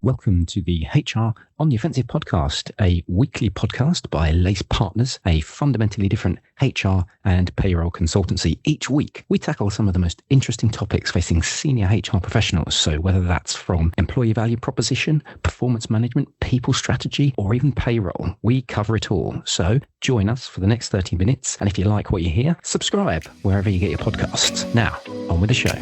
Welcome to the HR on the Offensive podcast, a weekly podcast by Lace Partners, a fundamentally different HR and payroll consultancy. Each week, we tackle some of the most interesting topics facing senior HR professionals. So whether that's from employee value proposition, performance management, people strategy, or even payroll, we cover it all. So join us for the next 30 minutes. And if you like what you hear, subscribe wherever you get your podcasts. Now, on with the show.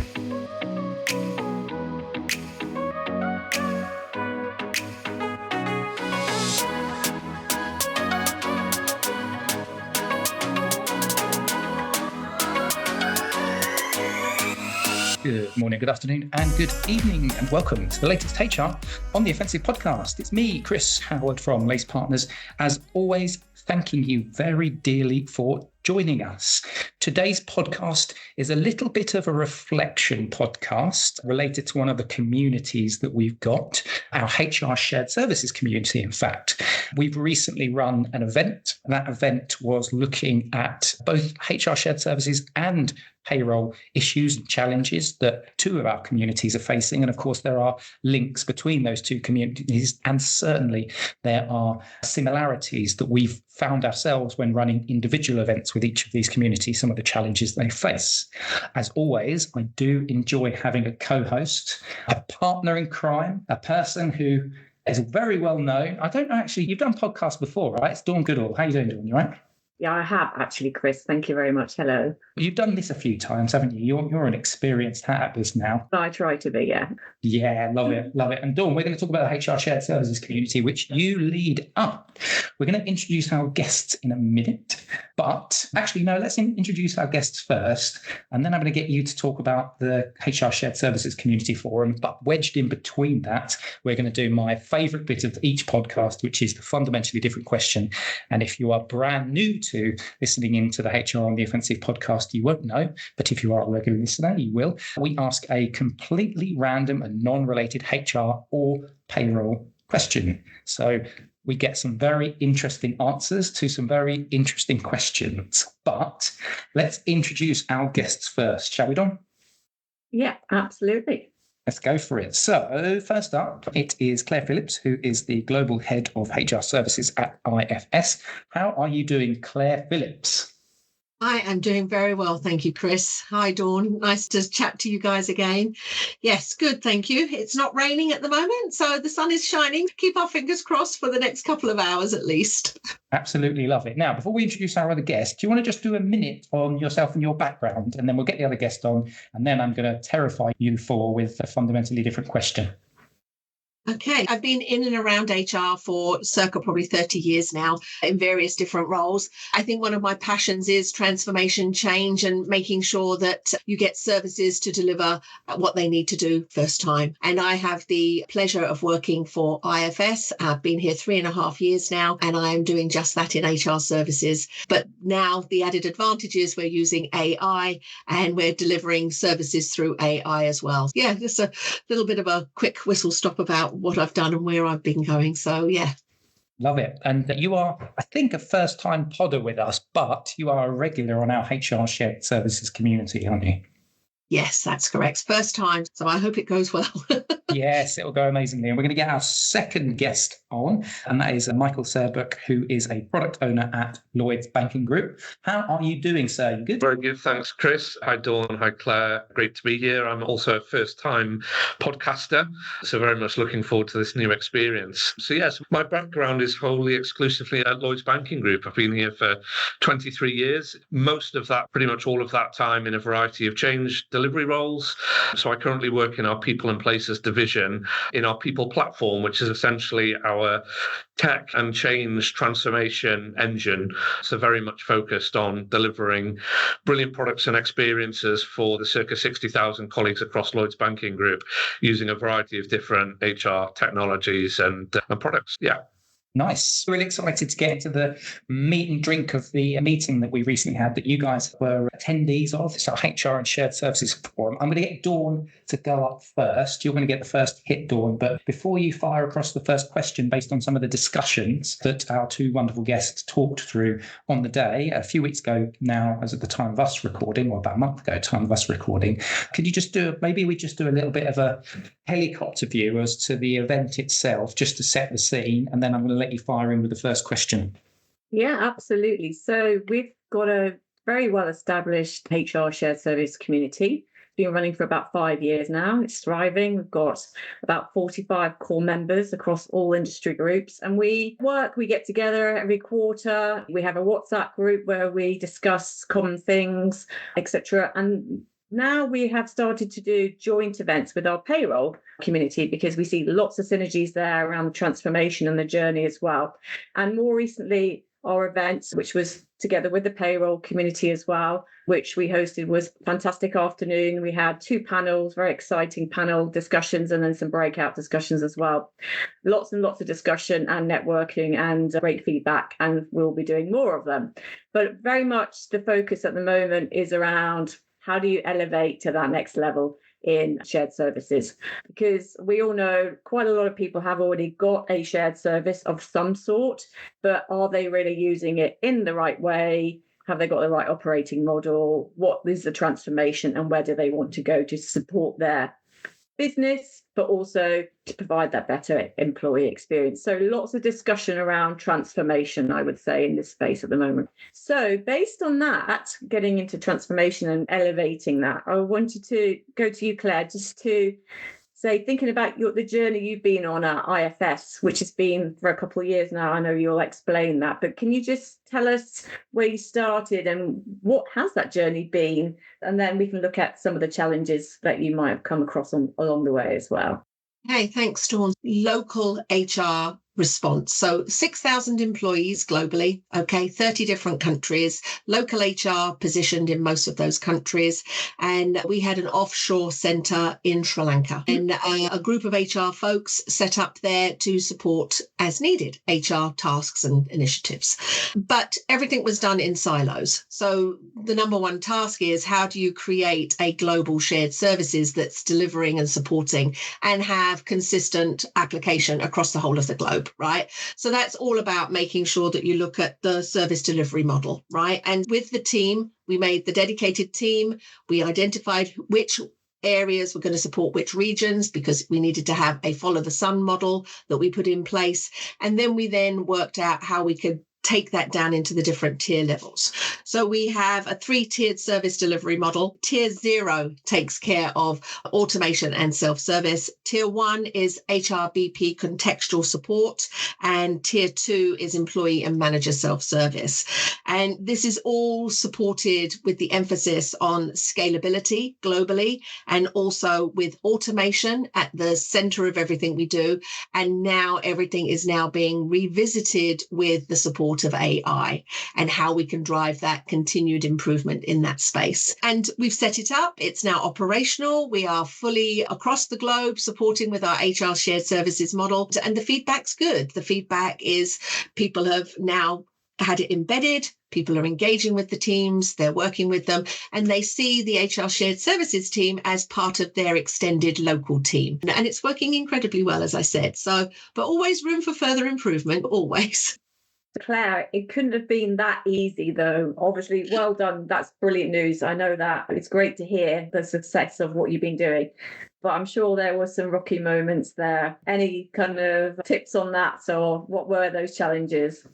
Good morning, good afternoon, and good evening, and welcome to the latest HR on the Offensive podcast. It's me, Chris Howard from Lace Partners. As always, thanking you very dearly for joining us. Today's podcast is a little bit of a reflection podcast related to one of the communities that we've got, our HR shared services community, in fact. We've recently run an event. That event was looking at both HR shared services and payroll issues and challenges that two of our communities are facing. And of course, there are links between those two communities. And certainly there are similarities that we've found ourselves when running individual events with each of these communities, some of the challenges they face. As always, I do enjoy having a co-host, a partner in crime, a person who is very well known. I don't know, actually, you've done podcasts before, right? It's Dawn Goodall. How are you doing, Dawn? You all right? Yeah, I have actually, Chris. Thank you very much. Hello. You've done this a few times, haven't you? You're an experienced hat at this now. I try to be, yeah. Yeah, love it, love it. And Dawn, we're going to talk about the HR shared services community, which you lead up. We're going to introduce our guests in a minute, but actually, no, let's introduce our guests first, and then I'm going to get you to talk about the HR shared services community forum. But wedged in between that, we're going to do my favourite bit of each podcast, which is the fundamentally different question. And if you are brand new to listening into the HR on the Offensive podcast, you won't know, but if you are a regular listener, you will. We ask a completely random and non-related HR or payroll question. So we get some very interesting answers to some very interesting questions. But let's introduce our guests first, shall we, Dawn? Yeah, absolutely. Let's go for it. So first up, it is Clare Phillips, who is the Global Head of HR Services at IFS. How are you doing, Clare Phillips? I am doing very well, thank you, Chris. Hi, Dawn. Nice to chat to you guys again. Yes, good, thank you. It's not raining at the moment, so the sun is shining. Keep our fingers crossed for the next couple of hours at least. Absolutely love it. Now, before we introduce our other guest, do you want to just do a minute on yourself and your background, and then we'll get the other guest on, and then I'm going to terrify you four with a fundamentally different question. Okay, I've been in and around HR for circa probably 30 years now in various different roles. I think one of my passions is transformation, change, and making sure that you get services to deliver what they need to do first time. And I have the pleasure of working for IFS. I've been here 3.5 years now, and I am doing just that in HR services. But now the added advantage is we're using AI and we're delivering services through AI as well. Yeah, just a little bit of a quick whistle stop about what I've done and where I've been going. So, yeah. Love it. And you are, I think, a first-time podder with us, but you are a regular on our HR shared services community, aren't you? Yes, that's correct. First time. So I hope it goes well. Yes, it'll go amazingly. And we're going to get our second guest on, and that is Michael Serbrock, who is a product owner at Lloyds Banking Group. How are you doing, sir? You good? Very good. Thanks, Chris. Hi, Dawn. Hi, Claire. Great to be here. I'm also a first-time podcaster, so very much looking forward to this new experience. So, yes, my background is wholly exclusively at Lloyds Banking Group. I've been here for 23 years, most of that, pretty much all of that time in a variety of change delivery roles. So I currently work in our People and Places division in our People platform, which is essentially our tech and change transformation engine. So very much focused on delivering brilliant products and experiences for the circa 60,000 colleagues across Lloyds Banking Group using a variety of different HR technologies and products. Yeah. Nice. Really excited to get into the meat and drink of the meeting that we recently had that you guys were attendees of. It's our HR and Shared Services Forum. I'm going to get Dawn to go up first. You're going to get the first hit, Dawn. But before you fire across the first question based on some of the discussions that our two wonderful guests talked through on the day, a few weeks ago now, as at the time of us recording, or about a month ago, time of us recording, could you just maybe we just do a little bit of a helicopter view as to the event itself, just to set the scene, and then I'm going to let you fire in with the first question. Yeah, absolutely. So we've got a very well-established HR shared service community. It's been running for about 5 years now. It's thriving. We've got about 45 core members across all industry groups. And we get together every quarter. We have a WhatsApp group where we discuss common things, etc. And now we have started to do joint events with our payroll community because we see lots of synergies there around the transformation and the journey as well. And more recently, our event, which was together with the payroll community as well, which we hosted, was a fantastic afternoon. We had 2 panels, very exciting panel discussions, and then some breakout discussions as well. Lots and lots of discussion and networking and great feedback, and we'll be doing more of them. But very much the focus at the moment is around how do you elevate to that next level in shared services? Because we all know quite a lot of people have already got a shared service of some sort, but are they really using it in the right way? Have they got the right operating model? What is the transformation, and where do they want to go to support their business, but also to provide that better employee experience? So lots of discussion around transformation, I would say, in this space at the moment. So based on that, getting into transformation and elevating that, I wanted to go to you, Claire, just to say, thinking about the journey you've been on at IFS, which has been for a couple of years now. I know you'll explain that, but can you just tell us where you started and what has that journey been? And then we can look at some of the challenges that you might have come across along the way as well. Hey, thanks, Dawn. Local HR response. So 6,000 employees globally, 30 different countries, local HR positioned in most of those countries. And we had an offshore centre in Sri Lanka, and a group of HR folks set up there to support as needed HR tasks and initiatives. But everything was done in silos. So the number one task is, how do you create a global shared services that's delivering and supporting and have consistent application across the whole of the globe? Right. So that's all about making sure that you look at the service delivery model. Right. And with the team, we made the dedicated team. We identified which areas were going to support which regions, because we needed to have a follow the sun model that we put in place. And then we worked out how we could take that down into the different tier levels. So we have a 3-tiered service delivery model. Tier 0 takes care of automation and self-service. Tier 1 is HRBP contextual support, and Tier 2 is employee and manager self-service. And this is all supported with the emphasis on scalability globally, and also with automation at the center of everything we do. And now everything is now being revisited with the support of AI and how we can drive that continued improvement in that space. And we've set it up. It's now operational. We are fully across the globe supporting with our HR shared services model. And the feedback's good. The feedback is people have now had it embedded. People are engaging with the teams, they're working with them, and they see the HR shared services team as part of their extended local team. And it's working incredibly well, as I said. So, but always room for further improvement, always. Claire, it couldn't have been that easy, though. Obviously, well done. That's brilliant news. I know that. It's great to hear the success of what you've been doing. But I'm sure there were some rocky moments there. Any kind of tips on that? So what were those challenges?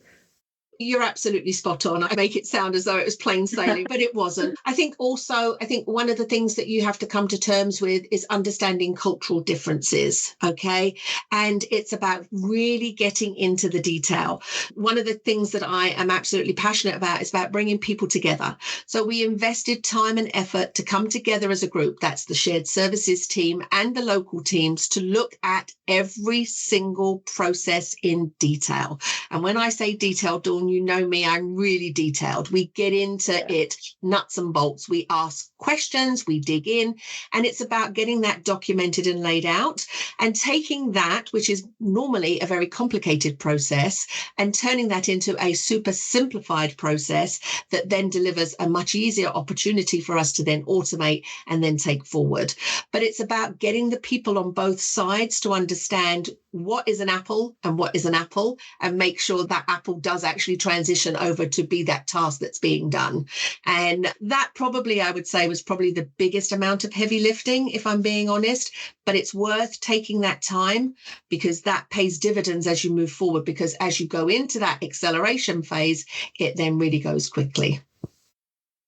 You're absolutely spot on. I make it sound as though it was plain sailing, but it wasn't. I think one of the things that you have to come to terms with is understanding cultural differences, okay? And it's about really getting into the detail. One of the things that I am absolutely passionate about is about bringing people together. So we invested time and effort to come together as a group. That's the shared services team and the local teams, to look at every single process in detail. And when I say detail, Dawn, and you know me, I'm really detailed. We get into it nuts and bolts. We ask questions, we dig in, and it's about getting that documented and laid out and taking that, which is normally a very complicated process, and turning that into a super simplified process that then delivers a much easier opportunity for us to then automate and then take forward. But it's about getting the people on both sides to understand what is an apple and what is an apple, and make sure that apple does actually transition over to be that task that's being done. And that probably, I would say, was probably the biggest amount of heavy lifting, if I'm being honest. But it's worth taking that time, because that pays dividends as you move forward, because as you go into that acceleration phase, it then really goes quickly.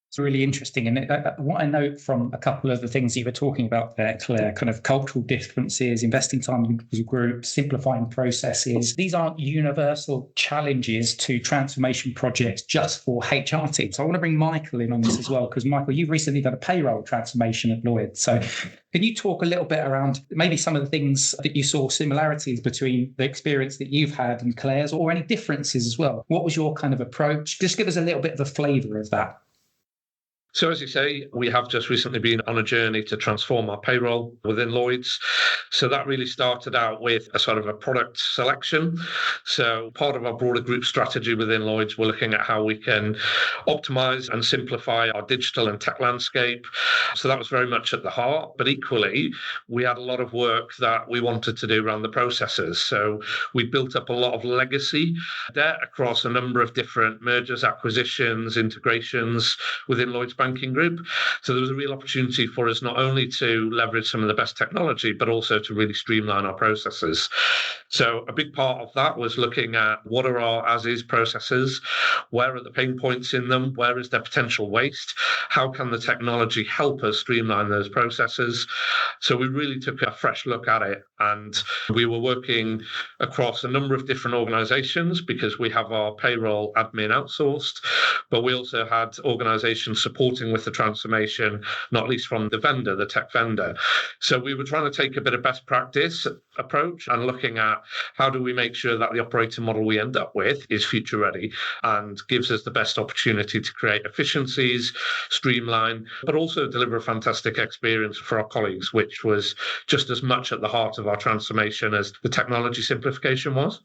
It's really interesting. And what I note from a couple of the things you were talking about there, Claire, kind of cultural differences, investing time as a group, simplifying processes. These aren't universal challenges to transformation projects just for HR teams. So I want to bring Michael in on this as well, because Michael, you've recently done a payroll transformation at Lloyds. So can you talk a little bit around maybe some of the things that you saw similarities between the experience that you've had and Claire's, or any differences as well? What was your kind of approach? Just give us a little bit of a flavour of that. So as you say, we have just recently been on a journey to transform our payroll within Lloyds. So that really started out with a sort of a product selection. So part of our broader group strategy within Lloyds, we're looking at how we can optimize and simplify our digital and tech landscape. So that was very much at the heart. But equally, we had a lot of work that we wanted to do around the processes. So we built up a lot of legacy debt across a number of different mergers, acquisitions, integrations within Lloyds Banking Group. So there was a real opportunity for us not only to leverage some of the best technology, but also to really streamline our processes. So a big part of that was looking at what are our as-is processes, where are the pain points in them, where is there potential waste, how can the technology help us streamline those processes. So we really took a fresh look at it, and we were working across a number of different organizations, because we have our payroll admin outsourced, but we also had organizations supporting with the transformation, not least from the vendor, the tech vendor. So we were trying to take a bit of best practice approach and looking at how do we make sure that the operating model we end up with is future ready and gives us the best opportunity to create efficiencies, streamline, but also deliver a fantastic experience for our colleagues, which was just as much at the heart of our transformation as the technology simplification was.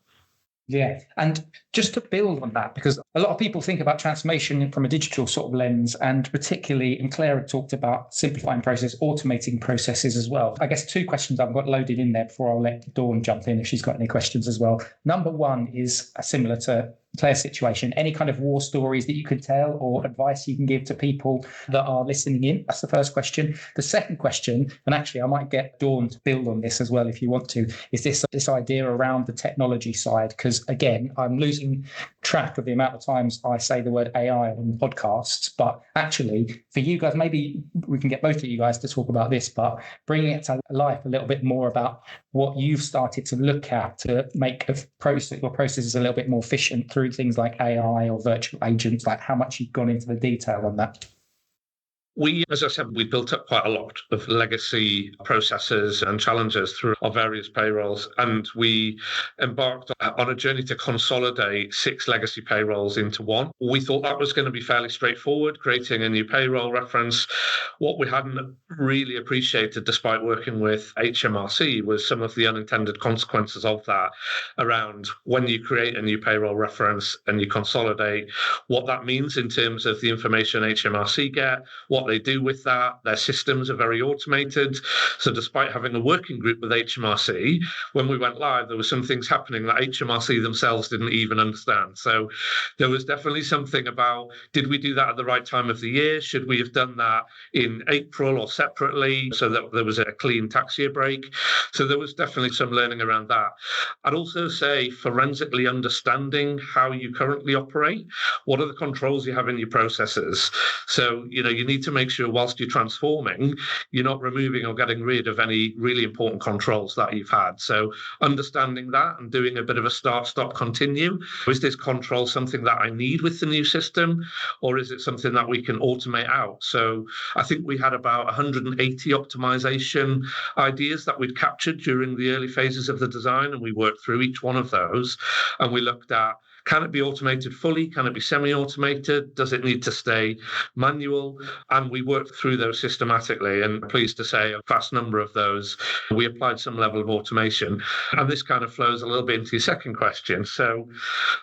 Yeah. And just to build on that, because a lot of people think about transformation from a digital sort of lens, and particularly, and Claire had talked about simplifying process, automating processes as well. I guess two questions I've got loaded in there before I'll let Dawn jump in if she's got any questions as well. Number one is similar to Claire's situation. Any kind of war stories that you can tell or advice you can give to people that are listening in? That's the first question. The second question, and actually I might get Dawn to build on this as well if you want to, is this idea around the technology side. Because again, I'm losing track of the amount of times I say the word AI on podcasts, but actually for you guys, maybe we can get both of you guys to talk about this, but bringing it to life a little bit more about what you've started to look at to make your processes a little bit more efficient through things like AI or virtual agents, like how much you've gone into the detail on that. We, as I said, we built up quite a lot of legacy processes and challenges through our various payrolls, and we embarked on a journey to consolidate 6 legacy payrolls into one. We thought that was going to be fairly straightforward, creating a new payroll reference. What we hadn't really appreciated, despite working with HMRC, was some of the unintended consequences of that around when you create a new payroll reference and you consolidate, what that means in terms of the information HMRC get, what they do with that. Their systems are very automated. So despite having a working group with HMRC, when we went live, there were some things happening that HMRC themselves didn't even understand. So there was definitely something about, did we do that at the right time of the year? Should we have done that in April or separately so that there was a clean tax year break? So there was definitely some learning around that. I'd also say forensically understanding how you currently operate. What are the controls you have in your processes? So, you need to make sure whilst you're transforming, you're not removing or getting rid of any really important controls that you've had. So understanding that and doing a bit of a start, stop, continue. Is this control something that I need with the new system, or is it something that we can automate out? So I think we had about 180 optimization ideas that we'd captured during the early phases of the design, and we worked through each one of those, and we looked at Can it be automated fully? Can it be semi-automated? Does it need to stay manual? And we worked through those systematically, and I'm pleased to say a vast number of those, we applied some level of automation. And this kind of flows a little bit into your second question. So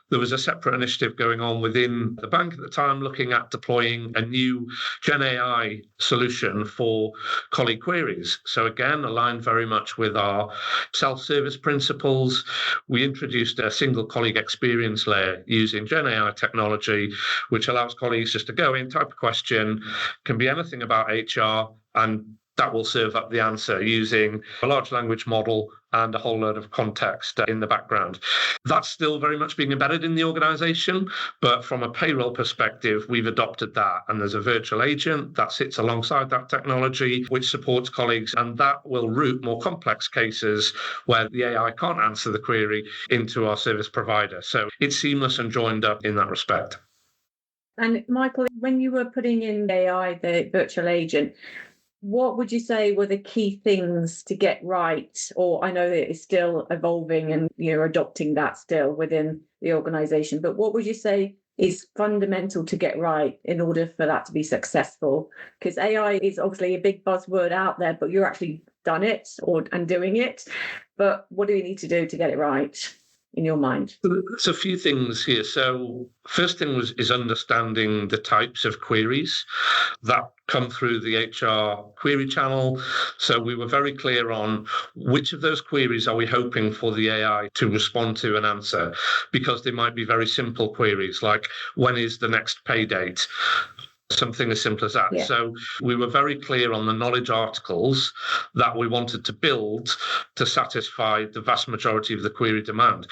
there was a separate initiative going on within the bank at the time, looking at deploying a new Gen AI solution for colleague queries. So again, aligned very much with our self-service principles. We introduced a single colleague experience layer using Gen AI technology, which allows colleagues just to go in, type a question, can be anything about HR, and that will serve up the answer using a large language model and a whole load of context in the background. That's still very much being embedded in the organisation, but from a payroll perspective, we've adopted that. And there's a virtual agent that sits alongside that technology, which supports colleagues, and that will route more complex cases where the AI can't answer the query into our service provider. So it's seamless and joined up in that respect. And Michael, when you were putting in AI, the virtual agent, what would you say were the key things to get right? Or I know that it's still evolving and you're adopting that still within the organisation, but what would you say is fundamental to get right in order for that to be successful? Because AI is obviously a big buzzword out there, but you're actually done it and doing it. But what do we need to do to get it right in your mind? There's a few things here. So first thing is understanding the types of queries that come through the HR query channel. So we were very clear on which of those queries are we hoping for the AI to respond to and answer, because they might be very simple queries like, when is the next pay date? Something as simple as that. Yeah. So we were very clear on the knowledge articles that we wanted to build to satisfy the vast majority of the query demand.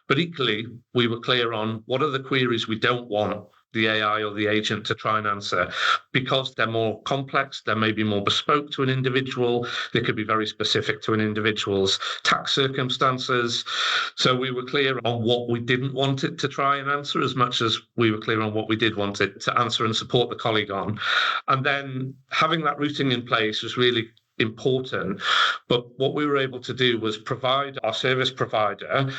But equally, we were clear on what are the queries we don't want the AI or the agent to try and answer, because they're more complex, they may be more bespoke to an individual, they could be very specific to an individual's tax circumstances. So we were clear on what we didn't want it to try and answer as much as we were clear on what we did want it to answer and support the colleague on. And then having that routing in place was really important. But what we were able to do was provide our service provider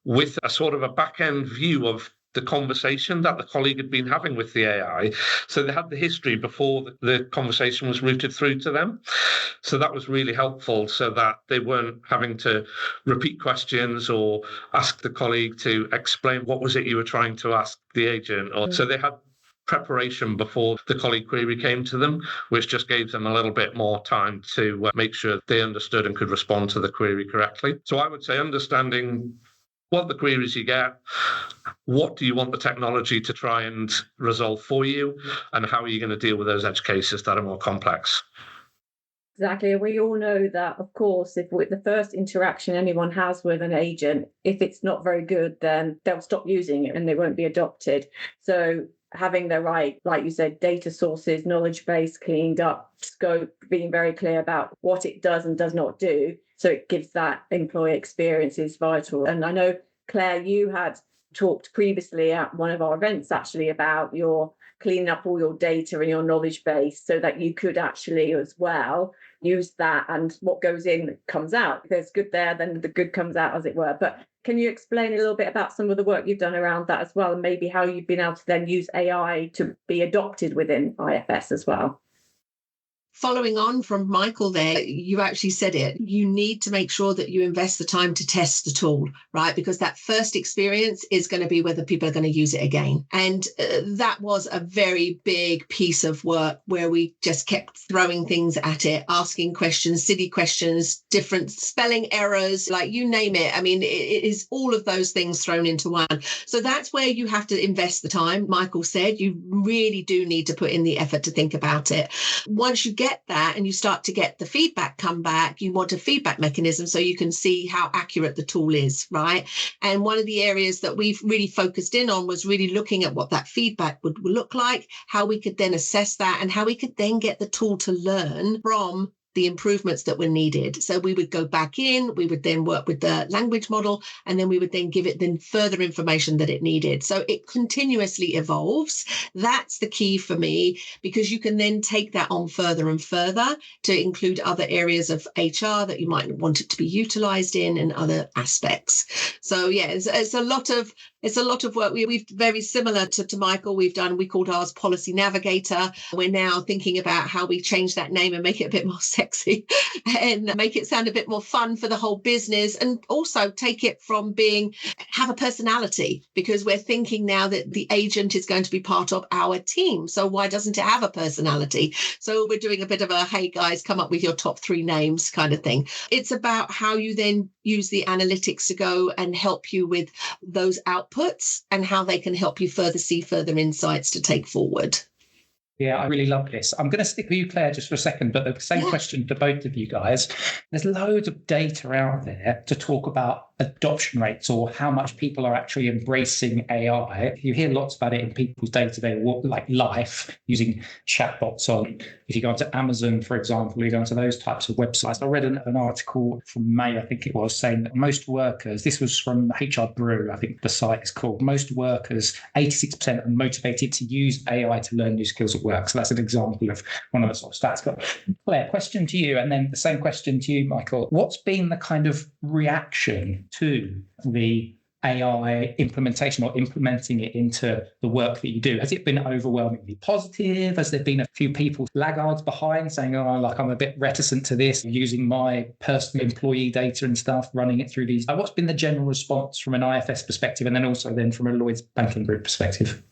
with a sort of a back-end view of the conversation that the colleague had been having with the AI. So they had the history before the conversation was routed through to them. So that was really helpful, so that they weren't having to repeat questions or ask the colleague to explain what was it you were trying to ask the agent. So they had preparation before the colleague query came to them, which just gave them a little bit more time to make sure they understood and could respond to the query correctly. So I would say understanding what the queries you get, what do you want the technology to try and resolve for you, and how are you going to deal with those edge cases that are more complex? Exactly. We all know that, of course, if with the first interaction anyone has with an agent, if it's not very good, then they'll stop using it and they won't be adopted. So having the right, like you said, data sources, knowledge base cleaned up, scope, being very clear about what it does and does not do, so it gives that employee experience is vital. And I know, Claire, you had talked previously at one of our events actually about your cleaning up all your data and your knowledge base so that you could actually as well use that, and what goes in comes out. If there's good there, then the good comes out, as it were. But can you explain a little bit about some of the work you've done around that as well, and maybe how you've been able to then use AI to be adopted within IFS as well? Following on from Michael there, you actually said it. You need to make sure that you invest the time to test the tool, right? Because that first experience is going to be whether people are going to use it again. And that was a very big piece of work where we just kept throwing things at it, asking questions, silly questions, different spelling errors, like you name it. I mean, it is all of those things thrown into one. So that's where you have to invest the time. Michael said you really do need to put in the effort to think about it. Once you get that and you start to get the feedback come back, you want a feedback mechanism so you can see how accurate the tool is, right? And one of the areas that we've really focused in on was really looking at what that feedback would look like, how we could then assess that, and how we could then get the tool to learn from the improvements that were needed. So we would go back in, we would then work with the language model, and then we would then give it then further information that it needed. So it continuously evolves. That's the key for me, because you can then take that on further and further to include other areas of HR that you might want it to be utilized in and other aspects. So yeah, it's a lot of It's a lot of work. We've very similar to Michael. We called ours Policy Navigator. We're now thinking about how we change that name and make it a bit more sexy and make it sound a bit more fun for the whole business, and also take it from have a personality, because we're thinking now that the agent is going to be part of our team. So why doesn't it have a personality? So we're doing a bit of a, hey guys, come up with your top 3 names kind of thing. It's about how you then use the analytics to go and help you with those outputs and how they can help you see further insights to take forward. Yeah, I really love this. I'm going to stick with you, Claire, just for a second, but the same question to both of you guys. There's loads of data out there to talk about adoption rates or how much people are actually embracing AI. You hear lots about it in people's day-to-day life, using chatbots on. If you go onto Amazon, for example, you go onto those types of websites. I read an article from May, I think it was, saying that most workers, this was from HR Brew, I think the site is called, most workers, 86% are motivated to use AI to learn new skills at work. So that's an example of one of the sort of stats. But Claire, question to you, and then the same question to you, Michael. What's been the kind of reaction to the AI implementation or implementing it into the work that you do? Has it been overwhelmingly positive? Has there been a few people laggards behind saying, I'm a bit reticent to this, using my personal employee data and stuff, running it through these? What's been the general response from an IFS perspective, and then also then from a Lloyds Banking Group perspective?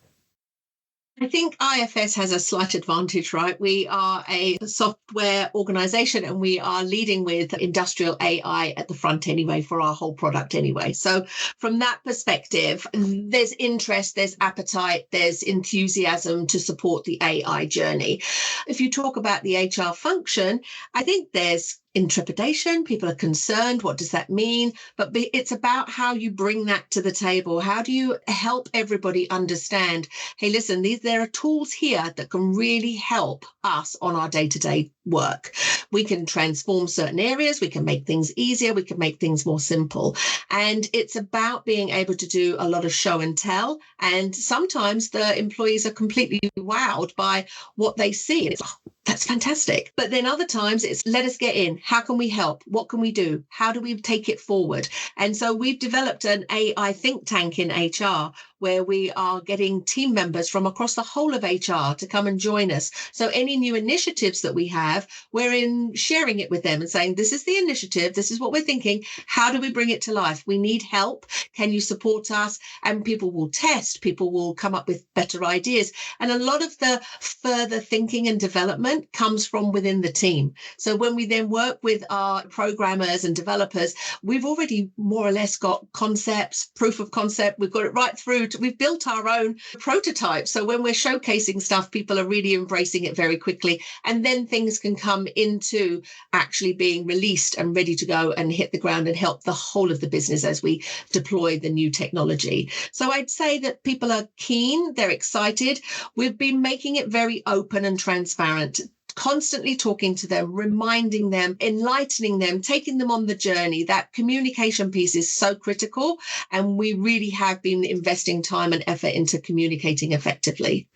I think IFS has a slight advantage, right? We are a software organization and we are leading with industrial AI at the front anyway for our whole product anyway. So from that perspective, there's interest, there's appetite, there's enthusiasm to support the AI journey. If you talk about the HR function, I think there's intrepidation. People are concerned. What does that mean? But it's about how you bring that to the table. How do you help everybody understand, hey, listen, there are tools here that can really help us on our day-to-day work. We can transform certain areas. We can make things easier. We can make things more simple. And it's about being able to do a lot of show and tell. And sometimes the employees are completely wowed by what they see. And it's, that's fantastic. But then other times it's, let us get in. How can we help? What can we do? How do we take it forward? And so we've developed an AI think tank in HR where we are getting team members from across the whole of HR to come and join us. So any new initiatives that we have, we're sharing it with them and saying, this is the initiative. This is what we're thinking. How do we bring it to life? We need help. Can you support us? And people will test. People will come up with better ideas. And a lot of the further thinking and development comes from within the team. So when we then work with our programmers and developers, we've already more or less got concepts, proof of concept. We've got it right through. We've built our own prototype. So when we're showcasing stuff, people are really embracing it very quickly. And then things can come into actually being released and ready to go and hit the ground and help the whole of the business as we deploy the new technology. So I'd say that people are keen, they're excited. We've been making it very open and transparent, constantly talking to them, reminding them, enlightening them, taking them on the journey. That communication piece is so critical. And we really have been investing time and effort into communicating effectively.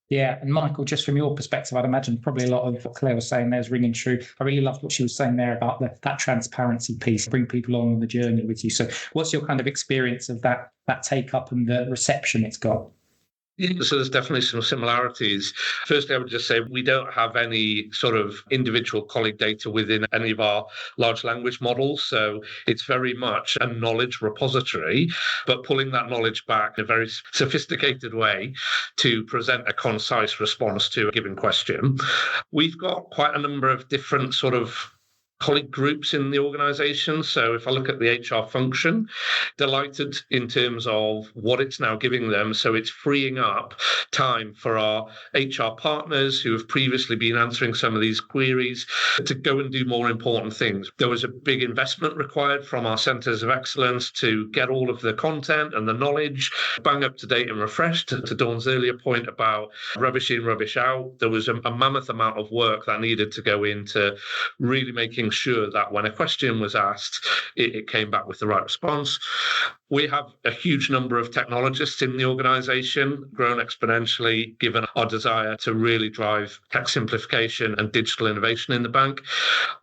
Yeah, and Michael, just from your perspective, I'd imagine probably a lot of what Claire was saying there is ringing true. I really loved what she was saying there about that transparency piece, bring people on the journey with you. So what's your kind of experience of that take up and the reception it's got? Yeah, so there's definitely some similarities. Firstly, I would just say we don't have any sort of individual colleague data within any of our large language models. So it's very much a knowledge repository, but pulling that knowledge back in a very sophisticated way to present a concise response to a given question. We've got quite a number of different sort of colleague groups in the organisation. So if I look at the HR function, delighted in terms of what it's now giving them. So it's freeing up time for our HR partners who have previously been answering some of these queries to go and do more important things. There was a big investment required from our centres of excellence to get all of the content and the knowledge bang up to date and refreshed. To Dawn's earlier point about rubbish in, rubbish out, there was a mammoth amount of work that needed to go into really making sure that when a question was asked, it came back with the right response. We have a huge number of technologists in the organisation, grown exponentially, given our desire to really drive tech simplification and digital innovation in the bank.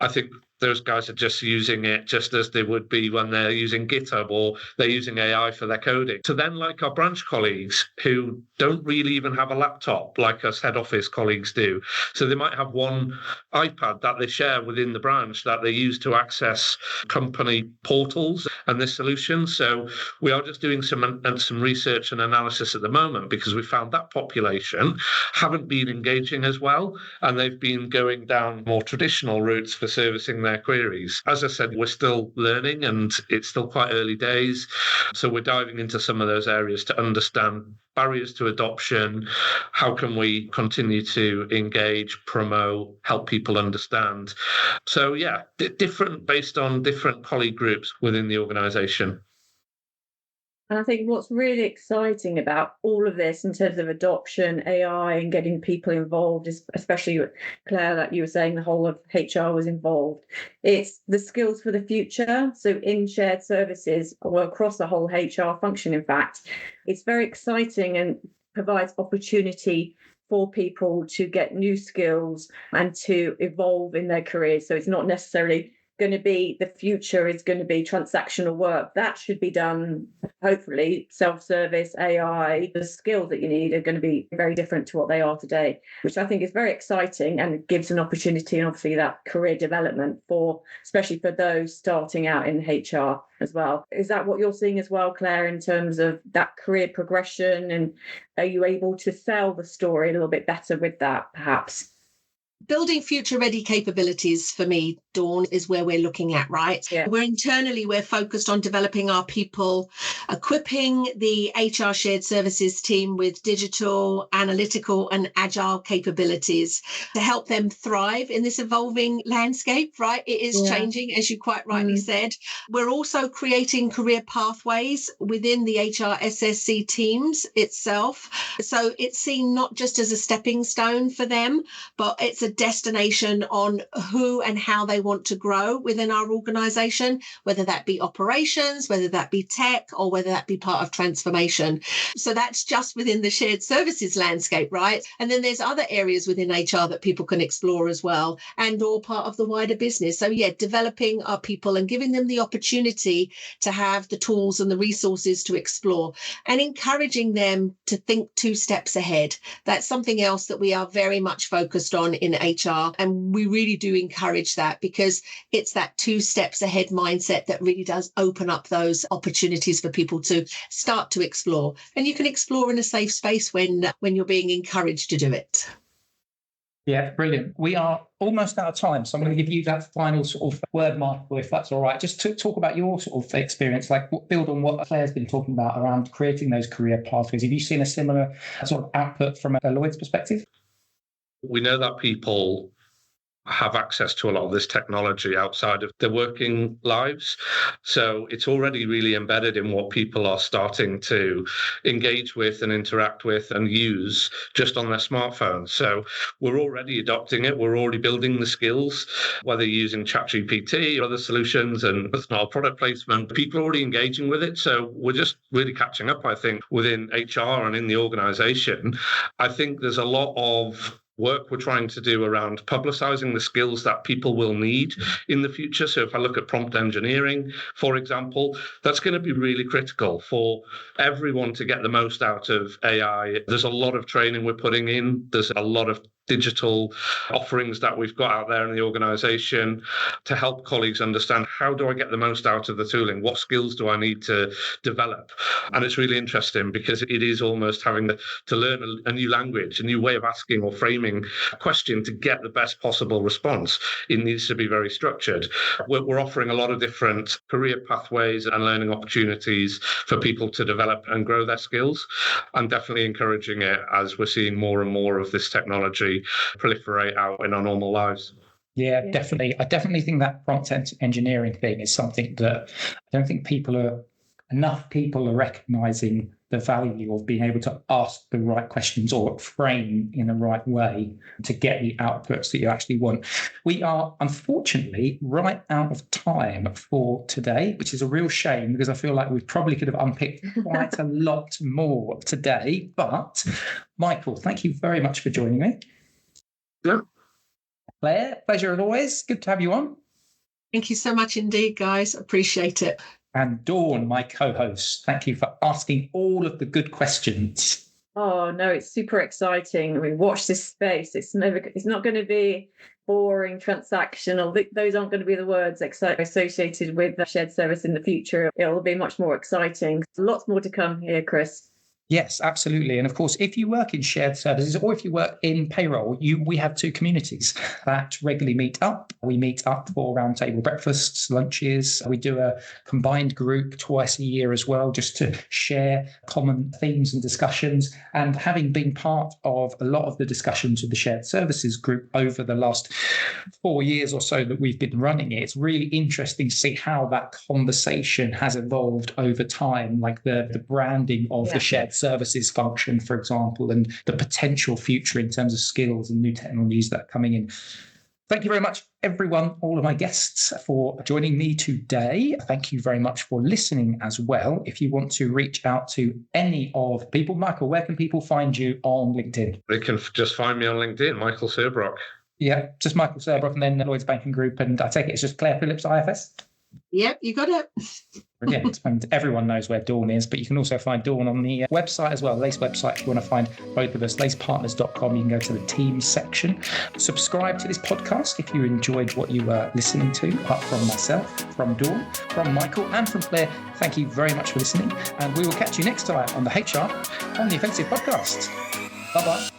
I think those guys are just using it just as they would be when they're using GitHub or they're using AI for their coding. So then, like our branch colleagues who don't really even have a laptop like us head office colleagues do. So they might have one iPad that they share within the branch that they use to access company portals and this solution. So we are just doing some research and analysis at the moment because we found that population haven't been engaging as well, and they've been going down more traditional routes for servicing their queries. As I said, we're still learning and it's still quite early days. So we're diving into some of those areas to understand barriers to adoption. How can we continue to engage, promote, help people understand? So yeah, different based on different colleague groups within the organisation. And I think what's really exciting about all of this in terms of adoption, AI, and getting people involved, is especially Claire, that you were saying the whole of HR was involved. It's the skills for the future. So in shared services, or across the whole HR function, in fact, it's very exciting and provides opportunity for people to get new skills and to evolve in their careers. So it's not necessarily going to be the future is going to be transactional work. That should be done, hopefully, self-service, AI. The skills that you need are going to be very different to what they are today, which I think is very exciting and gives an opportunity and obviously that career development for, especially for those starting out in HR as well. Is that what you're seeing as well, Claire, in terms of that career progression? And are you able to sell the story a little bit better with that, perhaps? Building future-ready capabilities for me, Dawn, is where we're looking at, right? Yeah. We're focused on developing our people, equipping the HR shared services team with digital, analytical and agile capabilities to help them thrive in this evolving landscape, right? It is changing, as you quite rightly said. We're also creating career pathways within the HRSSC teams itself. So it's seen not just as a stepping stone for them, but it's a destination on who and how they want to grow within our organisation, whether that be operations, whether that be tech, or whether that be part of transformation. So that's just within the shared services landscape, right? And then there's other areas within HR that people can explore as well, and or part of the wider business. So yeah, developing our people and giving them the opportunity to have the tools and the resources to explore, and encouraging them to think 2 steps ahead. That's something else that we are very much focused on in HR, and we really do encourage that, because it's that 2 steps ahead mindset that really does open up those opportunities for people to start to explore. And you can explore in a safe space when you're being encouraged to do it. Yeah, brilliant. We are almost out of time, so I'm going to give you that final sort of word, Michael, if that's all right. Just to talk about your sort of experience, like build on what Claire's been talking about around creating those career pathways. Have you seen a similar sort of output from a Lloyds perspective? We know that people have access to a lot of this technology outside of their working lives. So it's already really embedded in what people are starting to engage with and interact with and use just on their smartphones. So we're already adopting it. We're already building the skills, whether you're using ChatGPT or other solutions, and it's not a product placement. People are already engaging with it. So we're just really catching up, I think, within HR and in the organization. I think there's a lot of work we're trying to do around publicizing the skills that people will need in the future. So if I look at prompt engineering, for example, that's going to be really critical for everyone to get the most out of AI. There's a lot of training we're putting in. There's a lot of digital offerings that we've got out there in the organization to help colleagues understand, how do I get the most out of the tooling? What skills do I need to develop? And it's really interesting because it is almost having to learn a new language, a new way of asking or framing a question to get the best possible response. It needs to be very structured. We're offering a lot of different career pathways and learning opportunities for people to develop and grow their skills. I'm definitely encouraging it as we're seeing more and more of this technology proliferate out in our normal lives. Yeah, definitely. I definitely think that prompt engineering thing is something that I don't think enough people are recognizing the value of being able to ask the right questions or frame in the right way to get the outputs that you actually want. We are unfortunately right out of time for today, which is a real shame because I feel like we probably could have unpicked quite a lot more today. But Michael, thank you very much for joining me. Yeah. Claire, pleasure as always. Good to have you on. Thank you so much indeed, guys. Appreciate it. And Dawn, my co-host, thank you for asking all of the good questions. Oh no, it's super exciting. I mean, watch this space. It's not going to be boring, transactional. Those aren't going to be the words associated with the shared service in the future. It'll be much more exciting. Lots more to come here, Chris. Yes, absolutely. And of course, if you work in shared services or if you work in payroll, we have two communities that regularly meet up. We meet up for roundtable breakfasts, lunches. We do a combined group twice a year as well, just to share common themes and discussions. And having been part of a lot of the discussions with the shared services group over the last 4 years or so that we've been running it, it's really interesting to see how that conversation has evolved over time, like the branding of the shared services function, for example, and the potential future in terms of skills and new technologies that are coming in. Thank you very much, everyone, all of my guests, for joining me today. Thank you very much for listening as well. If you want to reach out to any of people, Michael, where can people find you on LinkedIn? They can just find me on LinkedIn, Michael Serbrock. Yeah, just Michael Serbrock, and then Lloyds Banking Group, and I take it it's just Clare Phillips, IFS? Yep, you got it. Brilliant. And everyone knows where Dawn is, but you can also find Dawn on the website as well, Lace website. If you want to find both of us, lacepartners.com, you can go to the team section. Subscribe to this podcast if you enjoyed what you were listening to, apart from myself, from Dawn, from Michael, and from Claire. Thank you very much for listening, and we will catch you next time on the HR on the Offensive podcast. Bye-bye.